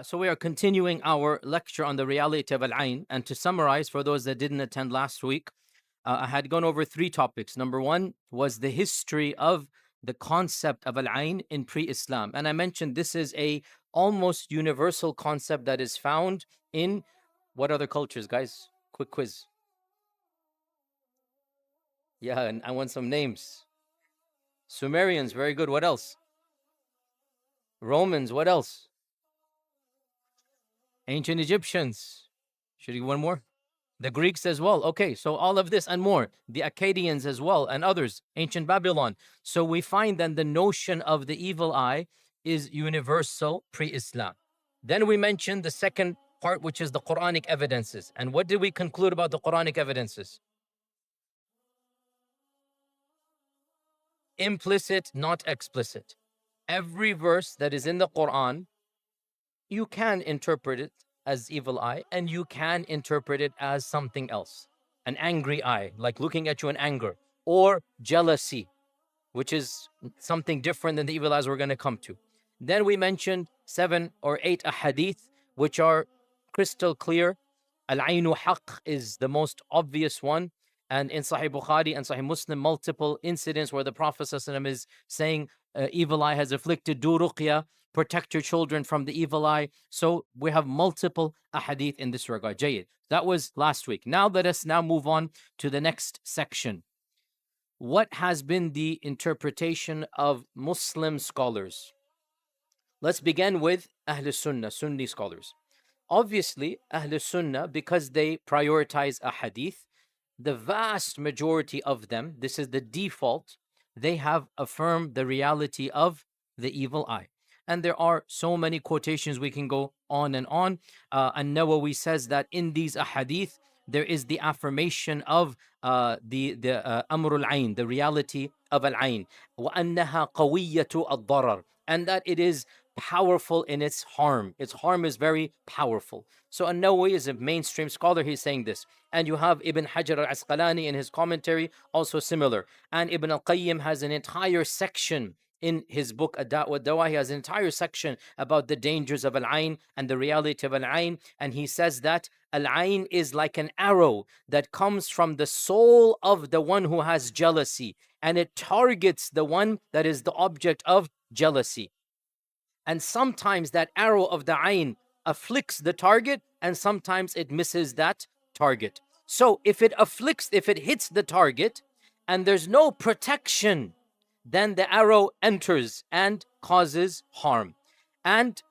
So we are continuing our lecture on the reality of Al-Ain. And to summarize, for those that didn't attend last week, I had gone over three topics. Number one was the history of the concept of Al-Ain in pre-Islam. And I mentioned this is a almost universal concept that is found in what other cultures, guys? Quick quiz. Yeah, and I want some names. Sumerians, very good. What else? Romans, what else? Ancient Egyptians. Should you give one more? The Greeks as well. Okay, so all of this and more. The Akkadians as well and others. Ancient Babylon. So we find that the notion of the evil eye is universal pre-Islam. Then we mentioned the second part, which is the Quranic evidences. And what did we conclude about the Quranic evidences? Implicit, not explicit. Every verse that is in the Quran, you can interpret it as evil eye, and you can interpret it as something else. An angry eye, like looking at you in anger, or jealousy, which is something different than the evil eyes we're going to come to. Then we mentioned 7 or 8 ahadith, which are crystal clear. Al-Ainu Haqq is the most obvious one. And in Sahih Bukhari and Sahih Muslim, multiple incidents where the Prophet ﷺ is saying, evil eye has afflicted, do ruqyah, protect your children from the evil eye. So we have multiple ahadith in this regard. Jayyid. That was last week. Now let us now move on to the next section. What has been the interpretation of Muslim scholars? Let's begin with Ahl Sunnah, Sunni scholars. Obviously, Ahl Sunnah, because they prioritize ahadith, the vast majority of them, this is the default, they have affirmed the reality of the evil eye. And there are so many quotations, we can go on and on. An-Nawawi says that in these ahadith, there is the affirmation of the Amr al-Ain, the reality of al-Ain. وَأَنَّهَا قَوِيَّةُ الضَّرَرِ, and that it is powerful in its harm. Its harm is very powerful. So An-Nawawi is a mainstream scholar. He's saying this. And you have Ibn Hajar al-Asqalani in his commentary, also similar. And Ibn al-Qayyim has an entire section in his book, Ad-Da' wa Dawa. He has an entire section about the dangers of Al-Ain and the reality of Al-Ain. And he says that Al-Ain is like an arrow that comes from the soul of the one who has jealousy. And it targets the one that is the object of jealousy. And sometimes that arrow of the Ain afflicts the target, and sometimes it misses that target. So if it hits the target, and there's no protection, then the arrow enters and causes harm. And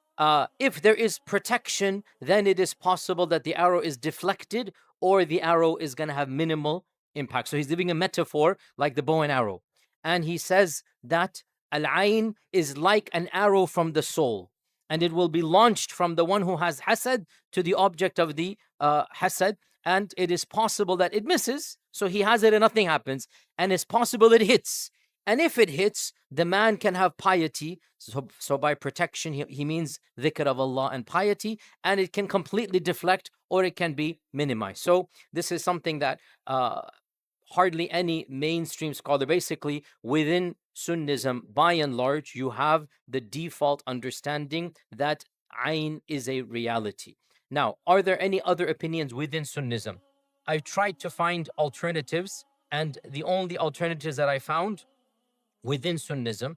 if there is protection, then it is possible that the arrow is deflected, or the arrow is going to have minimal impact. So he's giving a metaphor like the bow and arrow. And he says that Al-Ain is like an arrow from the soul, and it will be launched from the one who has hasad to the object of the hasad, and it is possible that it misses, so he has it and nothing happens, and it's possible it hits. And if it hits, the man can have piety, so by protection, he means dhikr of Allah and piety, and it can completely deflect, or it can be minimized. So this is something that hardly any mainstream scholar, basically within Sunnism, by and large, you have the default understanding that Ain is a reality. Now, are there any other opinions within Sunnism? I've tried to find alternatives, and the only alternatives that I found within Sunnism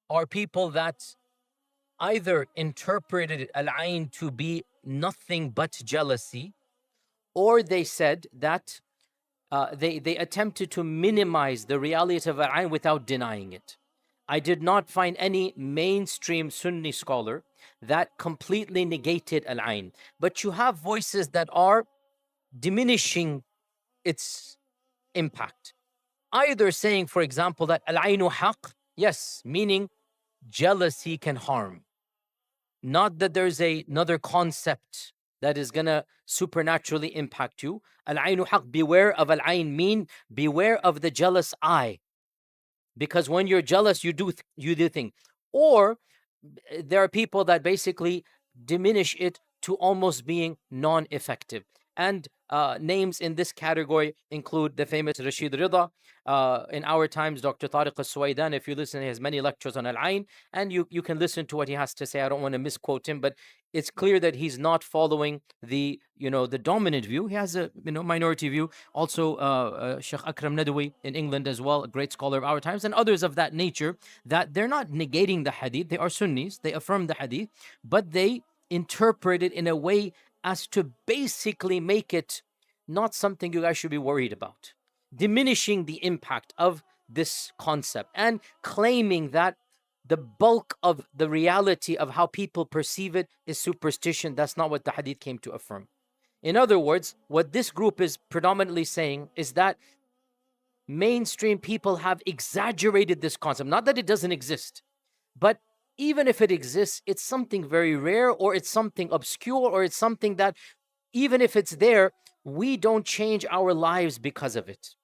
are people that either interpreted Al-Ain to be nothing but jealousy, or they said that they attempted to minimize the reality of Al-Ain without denying it. I did not find any mainstream Sunni scholar that completely negated Al-Ain. But you have voices that are diminishing its impact. Either saying, for example, that Al-Ainu Haqq, yes, meaning jealousy can harm. Not that there's another concept that is going to supernaturally impact you. Al-Ainu Haqq, beware of Al-Ain, mean beware of the jealous eye. Because when you're jealous, you do things. Or there are people that basically diminish it to almost being non-effective. And names in this category include the famous Rashid Rida. In our times, Dr. Tariq al-Suwaidan, if you listen, he has many lectures on Al-Ain, and you can listen to what he has to say. I don't want to misquote him, but it's clear that he's not following the dominant view. He has a minority view. Also, Sheikh Akram Nadawi in England as well, a great scholar of our times, and others of that nature, that they're not negating the hadith. They are Sunnis. They affirm the hadith, but they interpret it in a way as to basically make it not something you guys should be worried about, diminishing the impact of this concept and claiming that the bulk of the reality of how people perceive it is superstition. That's not what the hadith came to affirm. In other words, what this group is predominantly saying is that mainstream people have exaggerated this concept. Not that it doesn't exist, but even if it exists, it's something very rare, or it's something obscure, or it's something that even if it's there, we don't change our lives because of it.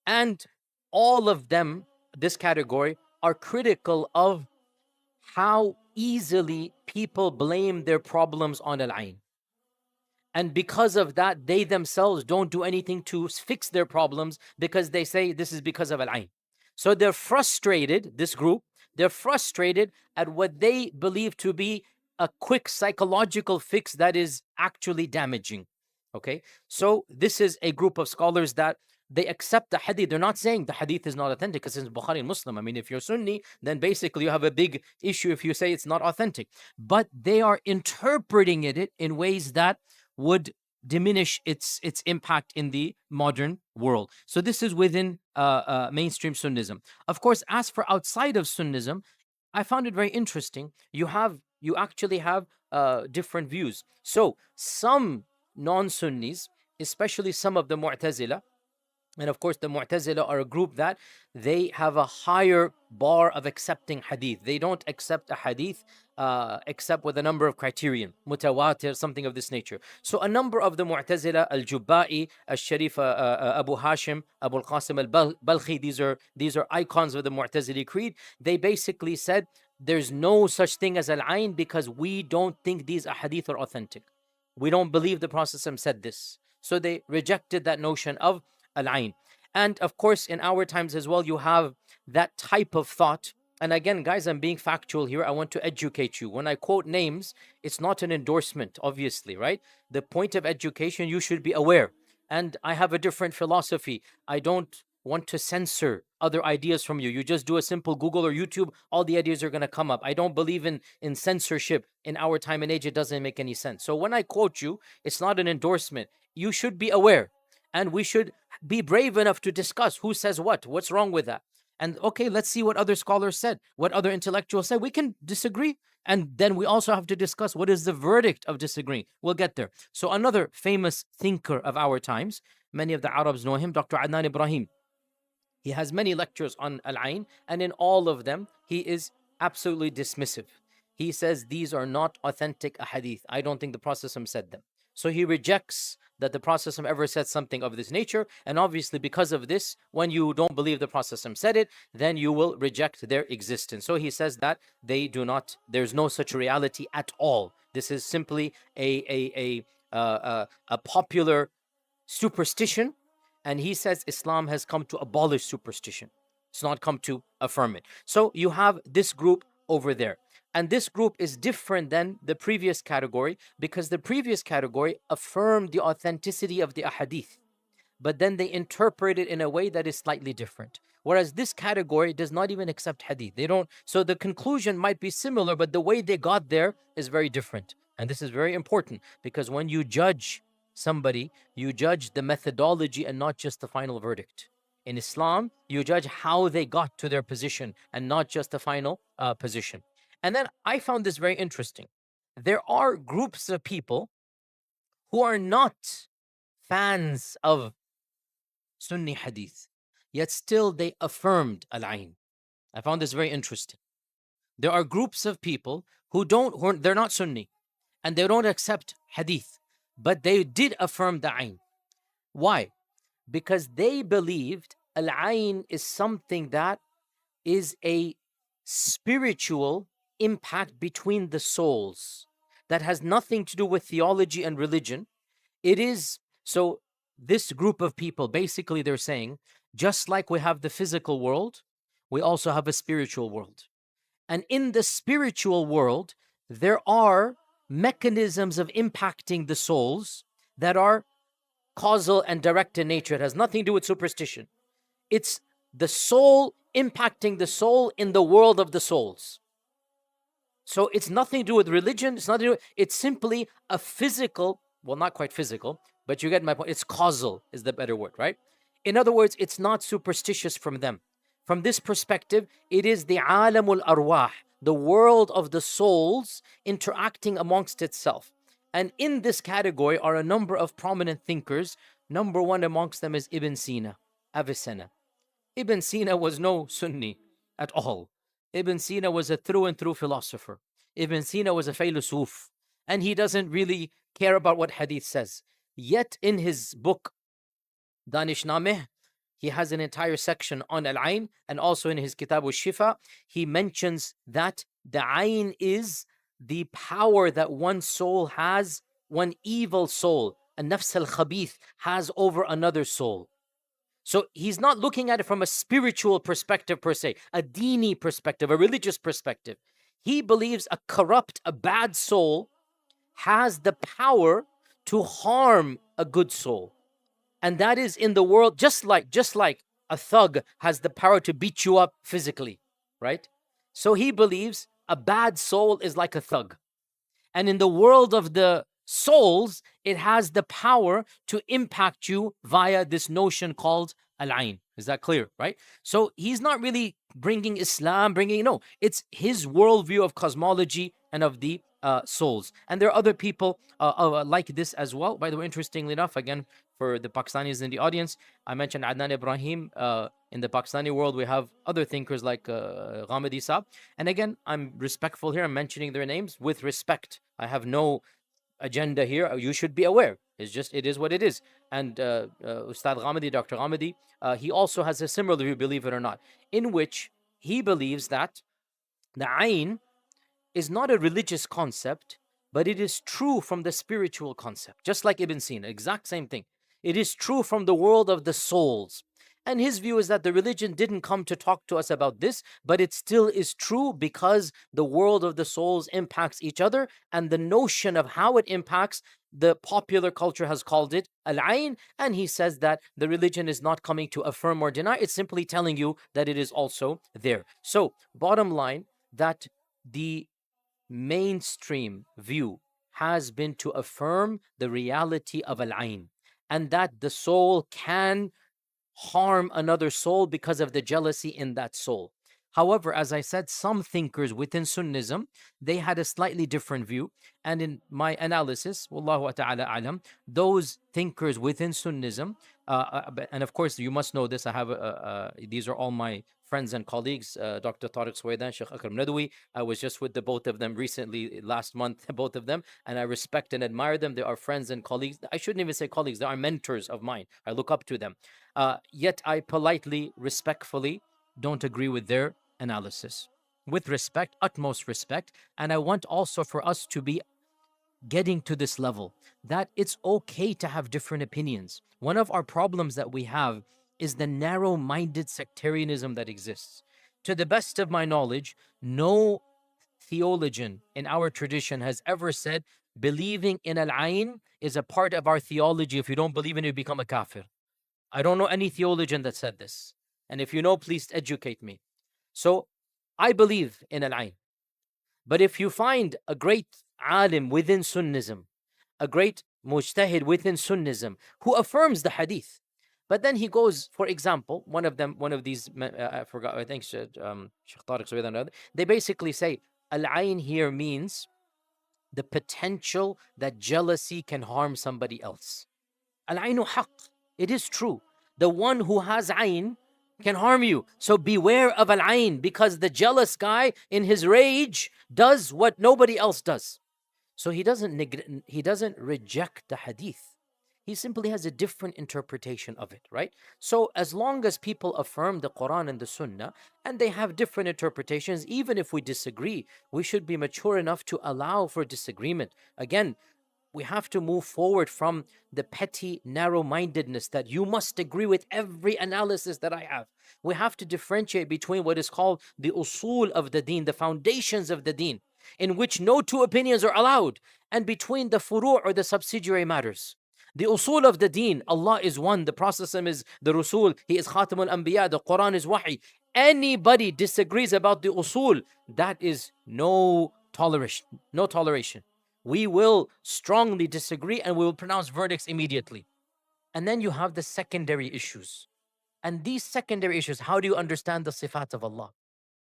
And all of them, this category, are critical of how easily people blame their problems on Al-Ain. And because of that, they themselves don't do anything to fix their problems because they say this is because of Al-Ain. So they're frustrated, this group, they're frustrated at what they believe to be a quick psychological fix that is actually damaging. Okay, so this is a group of scholars that they accept the hadith. They're not saying the hadith is not authentic because it's Bukhari and Muslim. I mean, if you're Sunni, then basically you have a big issue if you say it's not authentic. But they are interpreting it in ways that would diminish its impact in the modern world. So this is within mainstream Sunnism. Of course, as for outside of Sunnism, I found it very interesting. You actually have different views. So some non-Sunnis, especially some of the Mu'tazila, and of course, the Mu'tazila are a group that they have a higher bar of accepting hadith. They don't accept a hadith except with a number of criterion, mutawatir, something of this nature. So a number of the Mu'tazila, Al-Jubba'i, Al-Sharif, Abu Hashim, Abu Al-Qasim Al-Balkhi, these are icons of the Mu'tazili creed. They basically said there's no such thing as Al-Ain because we don't think these ahadith are authentic. We don't believe the Prophet said this. So they rejected that notion of Al-Ain. And of course, in our times as well, you have that type of thought. And again, guys, I'm being factual here. I want to educate you. When I quote names, it's not an endorsement, obviously, right? The point of education, you should be aware. And I have a different philosophy. I don't want to censor other ideas from you. You just do a simple Google or YouTube, all the ideas are going to come up. I don't believe in censorship. In our time and age, it doesn't make any sense. So when I quote you, it's not an endorsement. You should be aware. And we should be brave enough to discuss who says what's wrong with that. And okay, let's see what other scholars said, what other intellectuals said. We can disagree. And then we also have to discuss what is the verdict of disagreeing. We'll get there. So another famous thinker of our times, many of the Arabs know him, Dr. Adnan Ibrahim. He has many lectures on Al-Ain, and in all of them, he is absolutely dismissive. He says these are not authentic ahadith. I don't think the Prophet said them. So he rejects that the Prophet ever said something of this nature. And obviously, because of this, when you don't believe the Prophet said it, then you will reject their existence. So he says that they do not, there's no such reality at all. This is simply a popular superstition. And he says Islam has come to abolish superstition. It's not come to affirm it. So you have this group over there. And this group is different than the previous category because the previous category affirmed the authenticity of the ahadith, but then they interpret it in a way that is slightly different. Whereas this category does not even accept hadith. They don't. So the conclusion might be similar, but the way they got there is very different. And this is very important because when you judge somebody, you judge the methodology and not just the final verdict. In Islam, you judge how they got to their position and not just the final position. And then I found this very interesting. There are groups of people who are not fans of Sunni hadith, yet still they affirmed Al-Ain. I found this very interesting. There are groups of people they're not Sunni and they don't accept hadith, but they did affirm the Ain. Why? Because they believed Al-Ain is something that is a spiritual impact between the souls that has nothing to do with theology and religion. It is So this group of people, basically they're saying, just like we have the physical world, we also have a spiritual world. And in the spiritual world, there are mechanisms of impacting the souls that are causal and direct in nature. It has nothing to do with superstition. It's the soul impacting the soul in the world of the souls. So it's nothing to do with religion. It's simply a physical, well, not quite physical, but you get my point. It's causal is the better word, right? In other words, it's not superstitious from them. From this perspective, it is the alamul arwah, the world of the souls interacting amongst itself. And in this category are a number of prominent thinkers. Number one amongst them is Ibn Sina, Avicenna. Ibn Sina was no Sunni at all. Ibn Sina was a through and through philosopher. Ibn Sina was a philosoph, and he doesn't really care about what hadith says. Yet in his book, Danishnameh, he has an entire section on Al-Ain, and also in his Kitab al-Shifa, he mentions that the Ain is the power that one soul has, one evil soul, a nafs al-khabith, has over another soul. So he's not looking at it from a spiritual perspective per se, a dini perspective, a religious perspective. He believes a corrupt, a bad soul has the power to harm a good soul. And that is in the world, just like a thug has the power to beat you up physically, right? So he believes a bad soul is like a thug. And in the world of the souls, it has the power to impact you via this notion called al-ain. Is that clear, right? So he's not really bringing Islam, it's his worldview of cosmology and of the souls. And there are other people like this as well. By the way, interestingly enough, again, for the Pakistanis in the audience, I mentioned Adnan Ibrahim. In the Pakistani world, we have other thinkers like Ghamidi Saab. And again, I'm respectful here. I'm mentioning their names with respect. I have no agenda here. You should be aware. It is what it is. And Ustad Ghamidi, Dr. Ghamidi, he also has a similar view, believe it or not, in which he believes that the Ain is not a religious concept, but it is true from the spiritual concept, just like Ibn Sina, exact same thing. It is true from the world of the souls. And his view is that the religion didn't come to talk to us about this, but it still is true because the world of the souls impacts each other, and the notion of how it impacts, the popular culture has called it al-ain, and he says that the religion is not coming to affirm or deny, it's simply telling you that it is also there. So, bottom line, that the mainstream view has been to affirm the reality of al-ain, and that the soul can harm another soul because of the jealousy in that soul. However, as I said, some thinkers within Sunnism, they had a slightly different view. And in my analysis, Wallahu ta'ala alam, those thinkers within Sunnism, and of course, you must know this, I have, these are all my friends and colleagues, Dr. Tariq Swaydan, Sheikh Akram Nadwi. I was just with the both of them recently, last month, both of them, and I respect and admire them. They are friends and colleagues. I shouldn't even say colleagues, they are mentors of mine. I look up to them. Yet I politely, respectfully don't agree with their analysis. With respect, utmost respect. And I want also for us to be getting to this level that it's okay to have different opinions. One of our problems that we have is the narrow-minded sectarianism that exists. To the best of my knowledge, no theologian in our tradition has ever said believing in al-ain is a part of our theology. If you don't believe in it, you become a kafir. I don't know any theologian that said this. And if you know, please educate me. So I believe in al-ain. But if you find a great alim within Sunnism, a great mujtahid within Sunnism who affirms the hadith, but then he goes, for example, one of these, I forgot, I think Sheikh Tariq Suwaidan, they basically say al-ain here means the potential that jealousy can harm somebody else. Al-ainu haqq. It is true. The one who has ayn can harm you. So beware of al-ain, because the jealous guy in his rage does what nobody else does. So he doesn't reject the hadith. He simply has a different interpretation of it, right? So as long as people affirm the Quran and the Sunnah, and they have different interpretations, even if we disagree, we should be mature enough to allow for disagreement. Again, We have to move forward from the petty narrow-mindedness that you must agree with every analysis that I have. We have to differentiate between what is called the usul of the deen, the foundations of the deen, in which no two opinions are allowed, and between the furu' or the subsidiary matters. The usul of the deen, Allah is one, the Prophet is the Rasul, He is Khatamul Anbiya, the Quran is Wahi. Anybody disagrees about the usul, that is no toleration, no toleration. We will strongly disagree and we will pronounce verdicts immediately. And then you have the secondary issues. And these secondary issues, how do you understand the sifat of Allah?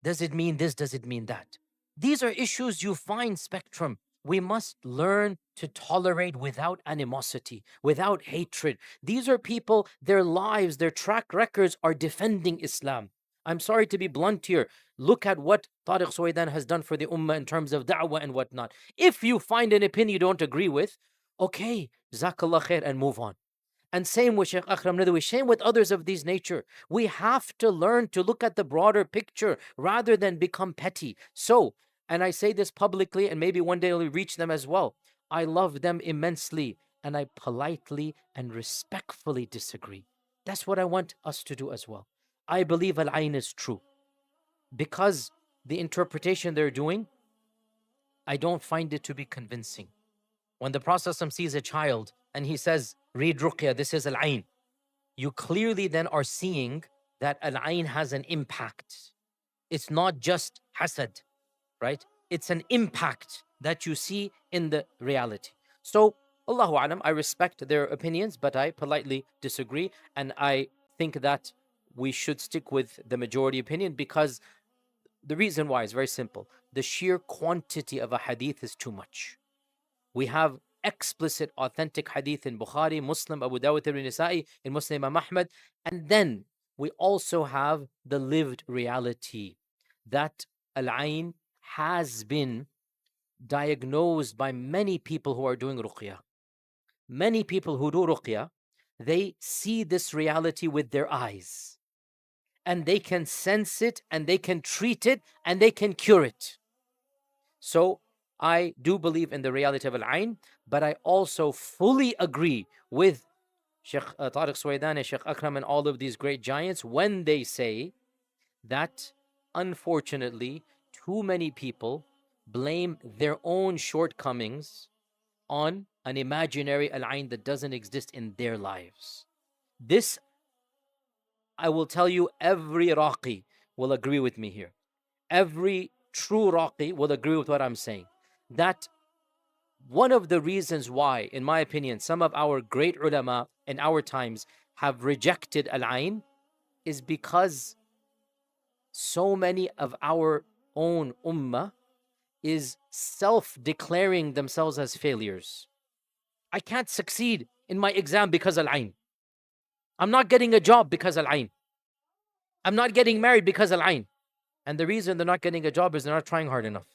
Does it mean this? Does it mean that? These are issues you find spectrum. We must learn to tolerate without animosity, without hatred. These are people, their lives, their track records are defending Islam. I'm sorry to be blunt here. Look at what Tariq Suwaidan has done for the ummah in terms of da'wah and whatnot. If you find an opinion you don't agree with, okay, jazakallah khair, and move on. And same with Sheikh Akram Nadawi, same with others of these nature. We have to learn to look at the broader picture rather than become petty. So, and I say this publicly, and maybe one day it'll reach them as well. I love them immensely, and I politely and respectfully disagree. That's what I want us to do as well. I believe Al-Ain is true. Because the interpretation they're doing, I don't find it to be convincing. When the Prophet sees a child and he says, read ruqyah, this is Al-Ain, you clearly then are seeing that Al-Ain has an impact. It's not just hasad, right? It's an impact that you see in the reality. So, Allahu Alam, I respect their opinions, but I politely disagree. And I think that we should stick with the majority opinion, because the reason why is very simple. The sheer quantity of a hadith is too much. We have explicit, authentic hadith in Bukhari, Muslim, Abu Dawud, Ibn Nisa'i, in Muslim, Imam Ahmad. And then we also have the lived reality that Al-Ain has been diagnosed by many people who are doing ruqyah. Many people who do ruqyah, they see this reality with their eyes. And they can sense it, and they can treat it, and they can cure it. So I do believe in the reality of Al-Ain, but I also fully agree with Sheikh Tariq Suwaidan and Sheikh Akram and all of these great giants when they say that, unfortunately, too many people blame their own shortcomings on an imaginary Al-Ain that doesn't exist in their lives. This, I will tell you, every Raqi will agree with me here. Every true Raqi will agree with what I'm saying. That one of the reasons why, in my opinion, some of our great ulama in our times have rejected Al-Ain is because so many of our own ummah is self-declaring themselves as failures. I can't succeed in my exam because Al-Ain. I'm not getting a job because Al-Ain. I'm not getting married because Al-Ain. And the reason they're not getting a job is they're not trying hard enough.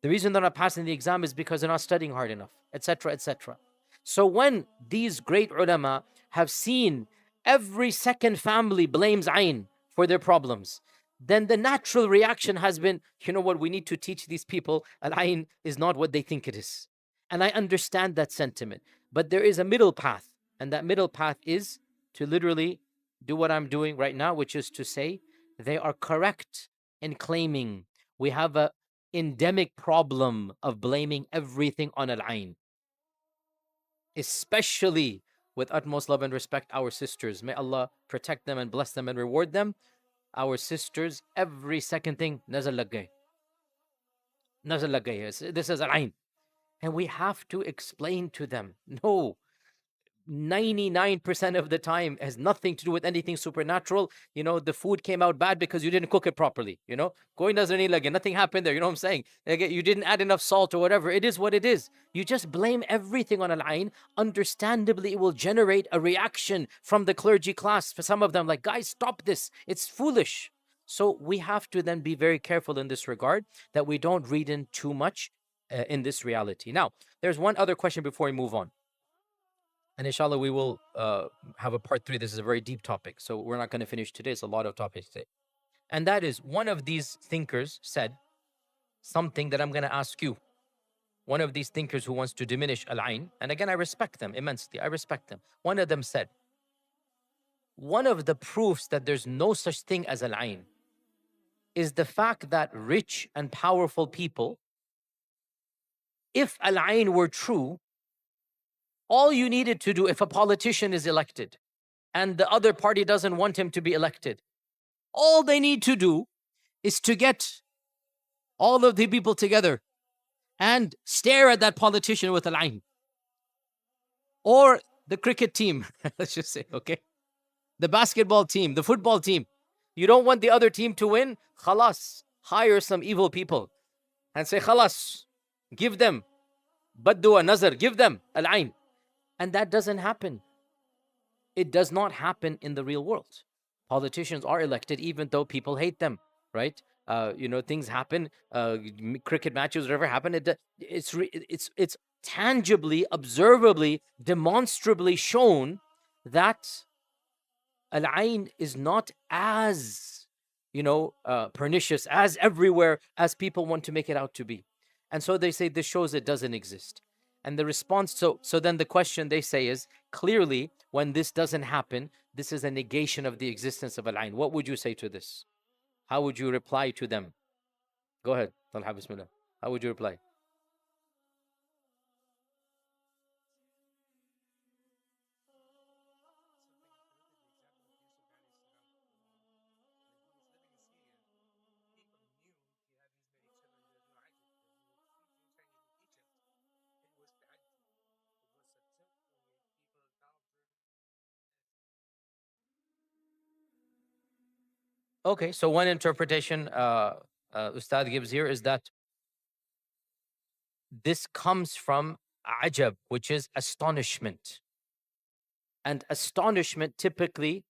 The reason they're not passing the exam is because they're not studying hard enough, etc., etc. So when these great ulama have seen every second family blames Ain for their problems, then the natural reaction has been, you know what, we need to teach these people Al-Ain is not what they think it is. And I understand that sentiment. But there is a middle path. And that middle path is to literally do what I'm doing right now, which is to say they are correct in claiming we have a endemic problem of blaming everything on Al-Ain. Especially, with utmost love and respect, our sisters. May Allah protect them and bless them and reward them. Our sisters, every second thing, Nazar lag gaye. Nazar lag gaye. This is Al-Ain. And we have to explain to them, no, 99% of the time has nothing to do with anything supernatural. You know, the food came out bad because you didn't cook it properly. You know, going doesn't need like nothing happened there. You know what I'm saying? Like, you didn't add enough salt or whatever. It is what it is. You just blame everything on Al-Ain. Understandably, it will generate a reaction from the clergy class. For some of them, like, guys, stop this. It's foolish. So we have to then be very careful in this regard that we don't read in too much in this reality. Now, there's one other question before we move on. And inshallah, we will have a part 3. This is a very deep topic, so we're not going to finish today. It's a lot of topics today. And that is, one of these thinkers said something that I'm going to ask you. one of these thinkers who wants to diminish al-ayn, and again, I respect them immensely. I respect them. One of them said, one of the proofs that there's no such thing as al-ayn is the fact that rich and powerful people, if al-ayn were true, all you needed to do, if a politician is elected and the other party doesn't want him to be elected, all they need to do is to get all of the people together and stare at that politician with al-ayn. Or the cricket team, let's just say, okay? The basketball team, the football team. You don't want the other team to win? Khalas, hire some evil people and say, khalas, give them baddua, nazar, give them al-ayn. And that doesn't happen. It does not happen in the real world. Politicians are elected even though people hate them, right? Things happen, cricket matches, whatever happened. It's tangibly, observably, demonstrably shown that al-ayn is not as, pernicious, as everywhere as people want to make it out to be. And so they say this shows it doesn't exist. And the response, so then the question they say is, clearly, when this doesn't happen, this is a negation of the existence of al-ayn. What would you say to this? How would you reply to them? Go ahead, Talha, bismillah. How would you reply? Okay, so one interpretation Ustad gives here is that this comes from ajab, which is astonishment. And astonishment typically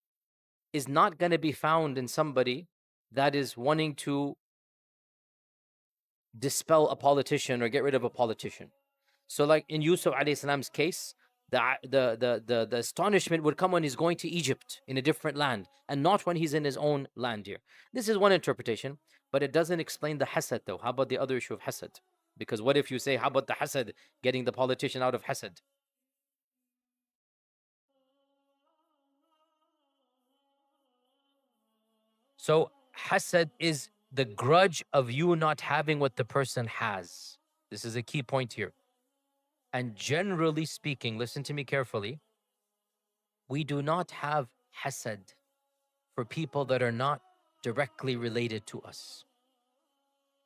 is not going to be found in somebody that is wanting to dispel a politician or get rid of a politician. So like in Yusuf alayhi salam's case, the astonishment would come when he's going to Egypt in a different land and not when he's in his own land here. This is one interpretation, but it doesn't explain the hasad though. How about the other issue of hasad? Because what if you say, how about the hasad, getting the politician out of hasad? So hasad is the grudge of you not having what the person has. This is a key point here. And generally speaking, listen to me carefully, we do not have hasad for people that are not directly related to us.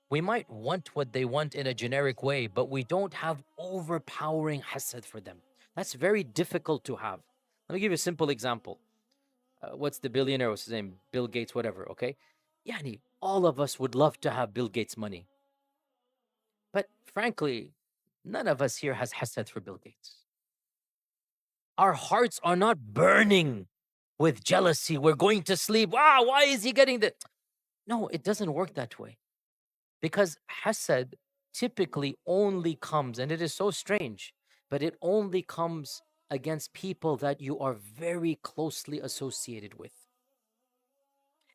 We might want what they want in a generic way, but we don't have overpowering hasad for them. That's very difficult to have. Let me give you a simple example. What's the billionaire? What's his name? Bill Gates, whatever, okay? Yani, all of us would love to have Bill Gates' money. But frankly, none of us here has hasad for Bill Gates. Our hearts are not burning with jealousy. We're going to sleep. Wow, why is he getting that? No, it doesn't work that way. Because hasad typically only comes, and it is so strange, but it only comes against people that you are very closely associated with.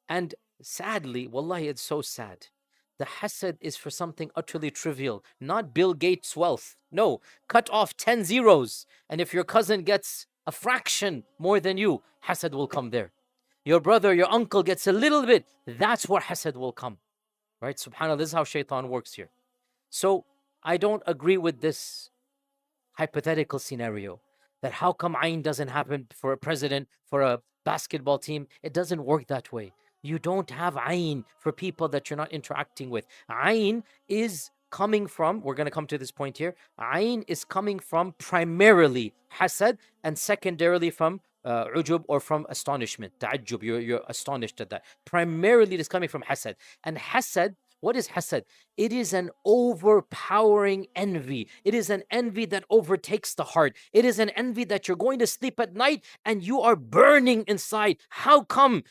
And sadly, wallahi, it's so sad. The hasad is for something utterly trivial, not Bill Gates' wealth. No, cut off 10 zeros. And if your cousin gets a fraction more than you, hasad will come there. Your brother, your uncle gets a little bit, that's where hasad will come. Right? SubhanAllah, this is how shaitan works here. So I don't agree with this hypothetical scenario that how come ayn doesn't happen for a president, for a basketball team. It doesn't work that way. You don't have ayn for people that you're not interacting with. Ayn is coming from, we're going to come to this point here, ayn is coming from primarily hasad and secondarily from ujub or from astonishment, ta'ajjub, you're astonished at that. Primarily it is coming from hasad. And hasad, what is hasad? It is an overpowering envy. It is an envy that overtakes the heart. It is an envy that you're going to sleep at night and you are burning inside. How come,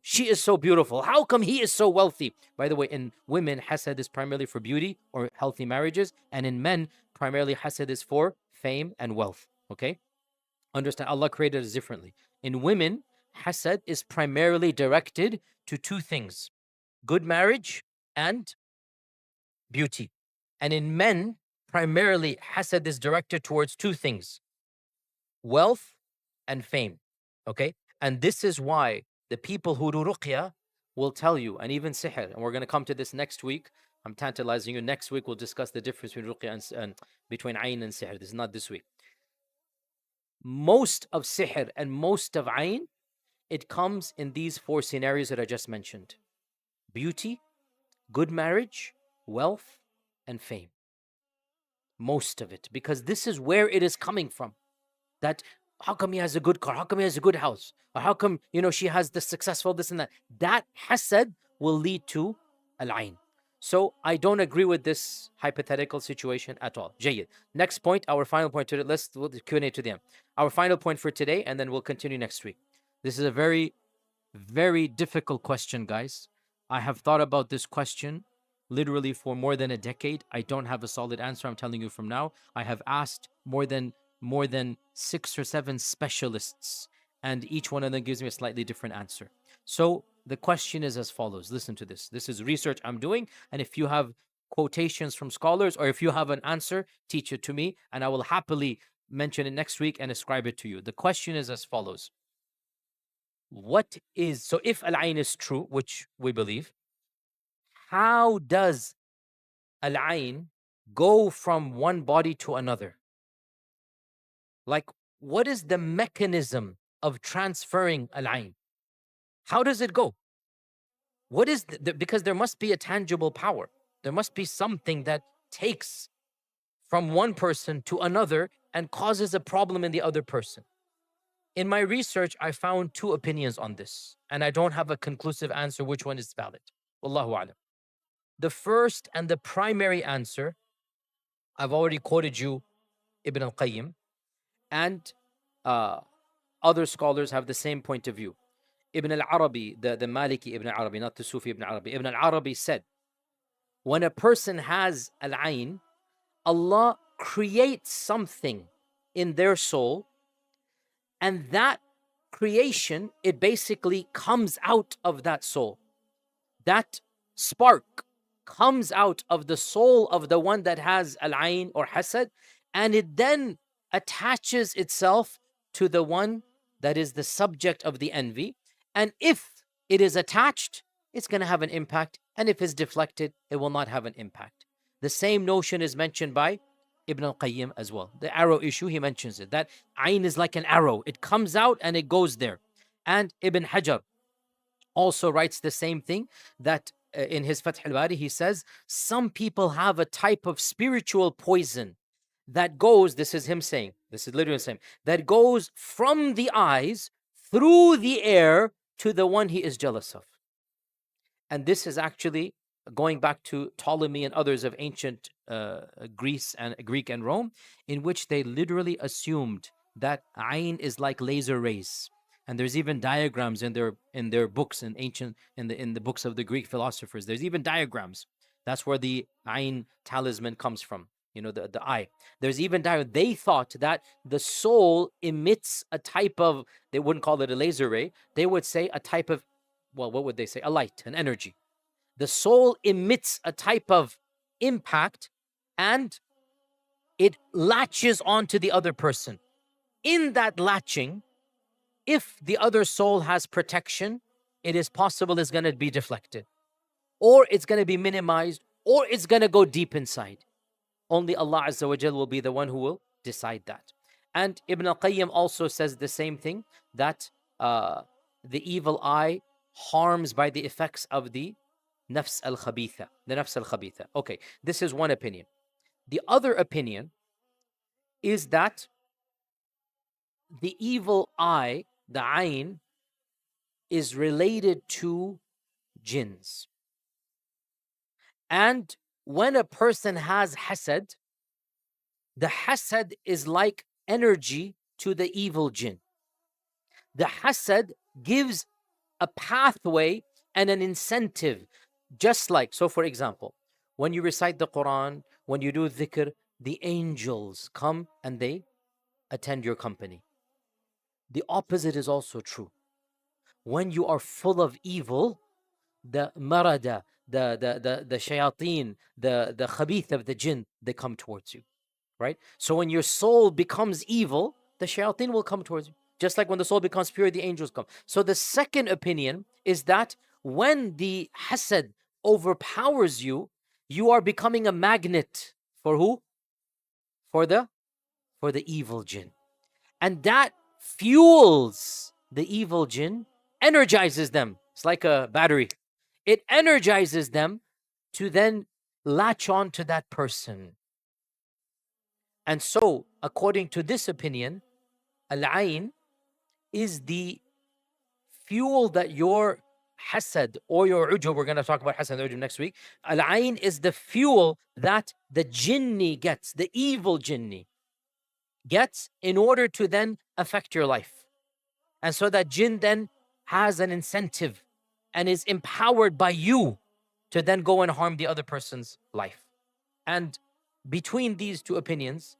she is so beautiful? How come he is so wealthy? By the way, in women, hasad is primarily for beauty or healthy marriages. And in men, primarily hasad is for fame and wealth. Okay? Understand, Allah created us differently. In women, hasad is primarily directed to two things: good marriage and beauty. And in men, primarily hasad is directed towards two things: wealth and fame. Okay? And this is why the people who do ruqyah will tell you, and even sihr, and we're going to come to this next week. I'm tantalizing you. Next week, we'll discuss the difference between ruqyah and between ayn and sihr. This is not this week. Most of sihr and most of ayn, it comes in these four scenarios that I just mentioned: beauty, good marriage, wealth, and fame. Most of it, because this is where it is coming from. That how come he has a good car? How come he has a good house? Or how come, she has the successful this and that? That hasad will lead to al-ayn. So I don't agree with this hypothetical situation at all. Jayyid. Next point, our final point today. Let's do the Q&A to the end. Our final point for today, and then we'll continue next week. This is a very, very difficult question, guys. I have thought about this question literally for more than a decade. I don't have a solid answer. I'm telling you from now. I have asked more than 6 or 7 specialists, and each one of them gives me a slightly different answer. So the question is as follows. Listen to this. This is research I'm doing, and if you have quotations from scholars, or if you have an answer, teach it to me, and I will happily mention it next week and ascribe it to you. The question is as follows. So if al-ayn is true, which we believe, how does al-ayn go from one body to another? Like, what is the mechanism of transferring al-ayn? How does it go? What is because there must be a tangible power. There must be something that takes from one person to another and causes a problem in the other person. In my research, I found 2 opinions on this, and I don't have a conclusive answer which one is valid. Wallahu a'lam. The first and the primary answer, I've already quoted you Ibn al-Qayyim, and other scholars have the same point of view. Ibn al-Arabi, the Maliki Ibn al-Arabi, not the Sufi Ibn al-Arabi. Ibn al-Arabi said, when a person has al-ayn, Allah creates something in their soul, and that creation, it basically comes out of that soul. That spark comes out of the soul of the one that has al-ayn or hasad, and it then attaches itself to the one that is the subject of the envy. And if it is attached, it's going to have an impact. And if it's deflected, it will not have an impact. The same notion is mentioned by Ibn al-Qayyim as well. The arrow issue, he mentions it. That ayn is like an arrow. It comes out and it goes there. And Ibn Hajar also writes the same thing, that in his Fath al-Bari, he says, some people have a type of spiritual poison that goes, this is him saying, this is literally saying, that goes from the eyes through the air to the one he is jealous of. And this is actually going back to Ptolemy and others of ancient Greece and Greek and Rome, in which they literally assumed that ayn is like laser rays. And there's even diagrams in their books in the books of the Greek philosophers. There's even diagrams. That's where the ayn talisman comes from. The eye. There's even they thought that the soul emits a type of, they wouldn't call it a laser ray, they would say a type of, well, what would they say? A light, an energy. The soul emits a type of impact and it latches onto the other person. In that latching, if the other soul has protection, it is possible it's going to be deflected, or it's going to be minimized, or it's going to go deep inside. Only Allah Azza wa Jal will be the one who will decide that. And Ibn al-Qayyim also says the same thing, that the evil eye harms by the effects of the nafs al-khabitha. The nafs al-khabitha. Okay, this is one opinion. The other opinion is that the evil eye, the ayn, is related to jinns. And when a person has hasad, the hasad is like energy to the evil jinn. The hasad gives a pathway and an incentive, just like, so for example, when you recite the Quran, when you do dhikr, the angels come and they attend your company. The opposite is also true. When you are full of evil, the marada, the shayateen, the khabith of the jinn, they come towards you, right? So when your soul becomes evil, the shayateen will come towards you. Just like when the soul becomes pure, the angels come. So the second opinion is that when the hasad overpowers you, you are becoming a magnet for who? For the evil jinn. And that fuels the evil jinn, energizes them. It's like a battery. It energizes them to then latch on to that person. And so, according to this opinion, al-ayn is the fuel that your hasad or your ujub, we're going to talk about hasad and ujub next week. Al-ayn is the fuel that the jinni gets, the evil jinni gets, in order to then affect your life. And so that jinn then has an incentive and is empowered by you to then go and harm the other person's life. And between these two opinions,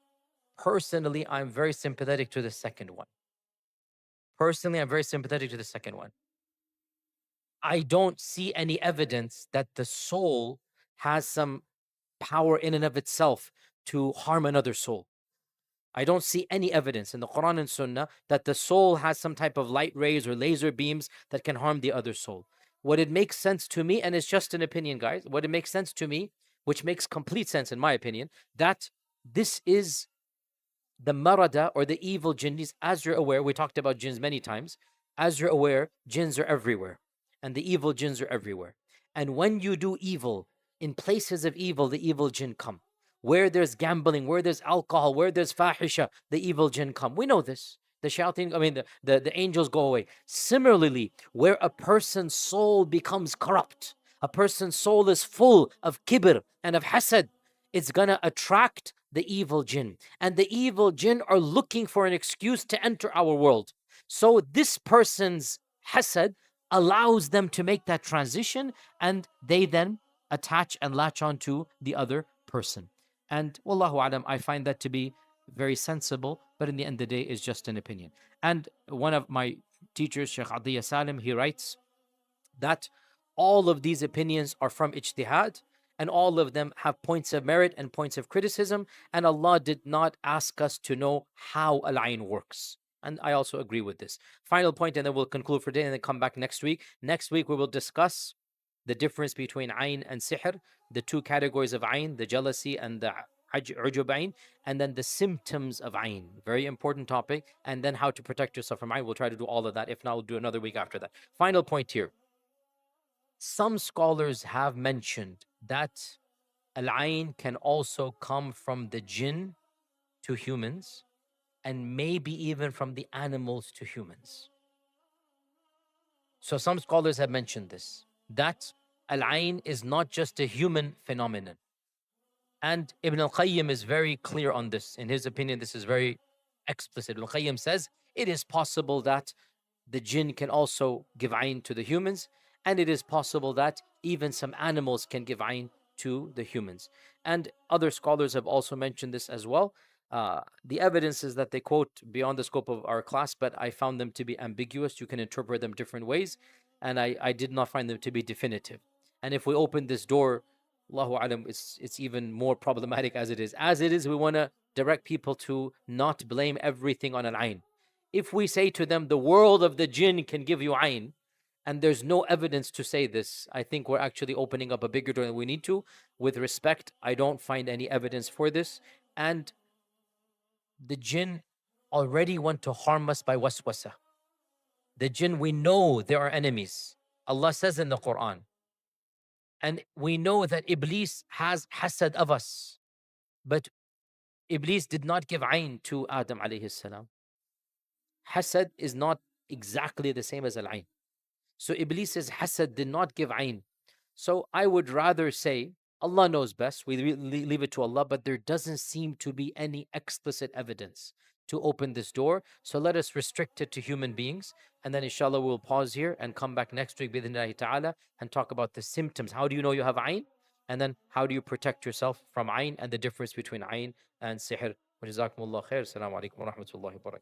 personally, I'm very sympathetic to the second one. Personally, I'm very sympathetic to the second one. I don't see any evidence that the soul has some power in and of itself to harm another soul. I don't see any evidence in the Quran and Sunnah that the soul has some type of light rays or laser beams that can harm the other soul. What it makes sense to me, and it's just an opinion, guys, what it makes sense to me, which makes complete sense in my opinion, that this is the marada or the evil jinnis. As you're aware, we talked about jinns many times. As you're aware, jinns are everywhere, and the evil jinns are everywhere. And when you do evil, in places of evil, the evil jinn come. Where there's gambling, where there's alcohol, where there's fahisha, the evil jinn come. We know this. The shouting, I mean, the angels go away. Similarly, where a person's soul becomes corrupt, a person's soul is full of kibr and of hasad, it's gonna attract the evil jinn. And the evil jinn are looking for an excuse to enter our world. So this person's hasad allows them to make that transition, and they then attach and latch on to the other person. And wallahu alam, I find that to be very sensible, but in the end of the day, is just an opinion. And one of my teachers, Sheikh Qadhi Salim, he writes that all of these opinions are from ijtihad, and all of them have points of merit and points of criticism, and Allah did not ask us to know how al-ayn works. And I also agree with this. Final point, and then we'll conclude for today and then come back next week. Next week, we will discuss the difference between ayn and sihr, the two categories of ayn, the jealousy and the ujub ayn, and then the symptoms of ayn. Very important topic. And then how to protect yourself from ayn. We'll try to do all of that. If not, we'll do another week after that. Final point here. Some scholars have mentioned that al-ayn can also come from the jinn to humans, and maybe even from the animals to humans. So some scholars have mentioned this, that al-ayn is not just a human phenomenon. And Ibn al-Qayyim is very clear on this. In his opinion, this is very explicit. Ibn al-Qayyim says, it is possible that the jinn can also give ayn to the humans, and it is possible that even some animals can give ayn to the humans. And other scholars have also mentioned this as well. The evidences that they quote beyond the scope of our class, but I found them to be ambiguous. You can interpret them different ways, and I did not find them to be definitive. And if we open this door, Allahu alam, it's even more problematic as it is. As it is, we want to direct people to not blame everything on al-ayn. If we say to them, the world of the jinn can give you ayn, and there's no evidence to say this, I think we're actually opening up a bigger door than we need to. With respect, I don't find any evidence for this. And the jinn already want to harm us by waswasa. The jinn, we know they are enemies. Allah says in the Quran. And we know that Iblis has hasad of us. But Iblis did not give ayn to Adam alayhi salam. Hasad is not exactly the same as al-ayn. So Iblis's hasad did not give ayn. So I would rather say, Allah knows best, we leave it to Allah, but there doesn't seem to be any explicit evidence to open this door. So let us restrict it to human beings. And then inshallah we'll pause here and come back next week bidhnillahi ta'ala and talk about the symptoms. How do you know you have ayn? And then how do you protect yourself from ayn and the difference between ayn and sihr? Wa jazakumullah khair. Assalamu alaikum wa rahmatullahi wa barakatuh.